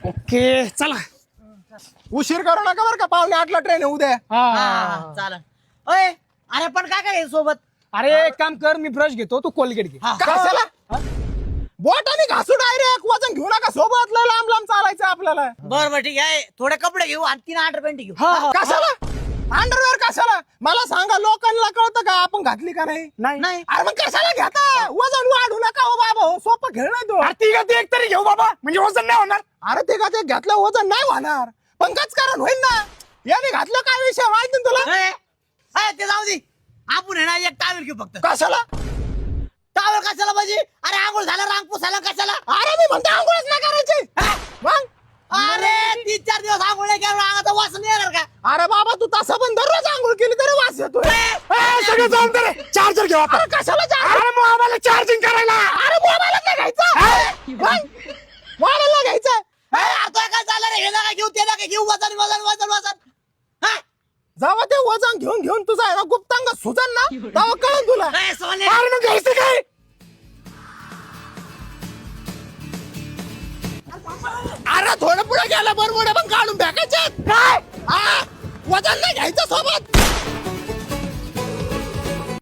Okay चला. उशीर करू नका बरं का, 7:45 ट्रेन आहे उद्या. हा. चालेल. ओय अरे पण काय काय सोबत? अरे एक काम कर, मी ब्रश घेतो, तू कोलगेट घे. कशाला बोटाने घासू डायरेक्ट, वजन घेऊ नका सोबत, लय लांब लांब चालायचं आपल्याला. बरं ठीक आहे, थोडे कपडे घेऊ आणि 3 अंडरपॅन्ट घेऊ. कशाला अंडरवेअर कशाला? मला सांगा, लोकांना कळतं का आपण घातली का नाही? नाही अरे मग कशाला घेता? वजन वाढू नका हो बाबा, हो सोपं खेळ नाही तो. तिघ ते एक तरी घेऊ बाबा, म्हणजे वजन नाही होणार. अरे ते का ते घेतलं वजन नाही होणार, पंकज कारण होईल ना. याने घातलं काय विषय माहिती ना तुला? ते जाऊ दे, आपण आहे ना एक टावेल घेऊ फक्त. कशाला? टावेल कशाला पाहिजे? अरे आंघोळ झाला, रांग पुसायला कशाला? अरे मी म्हणते आंघोळच नाही करायची मग. अरे 3-4 दिवस आंघोळ नाही केलं, अंगाचा वास नाही येणार का? अरे बाबा तू तसं पण दररोज आंघोळ केली तरी वास येतोय. सगळं जबाबदार आहे. चार्जर घेऊ आपण. अरे कशाला अरे मोबाईल चार्जिंग करायला. अरे मोबाईलच नाही घ्यायचा, मोबाईल नाही घ्यायचा. आता काय चाललं रे? हे नका घेऊ, ते नका घेऊ, वजन वजन वजन वजन. जेव्हा ते वजन घेऊन घेऊन तुझा आहे ना गुप्तांग सुजन ना, तेव्हा कळन तुला. सोने अरे मग घ्यायचं काय? अरे थोडं पुढे गेला बरोबर पण काढून फेकायचे. काय वजन नाही घ्यायचं सोबत.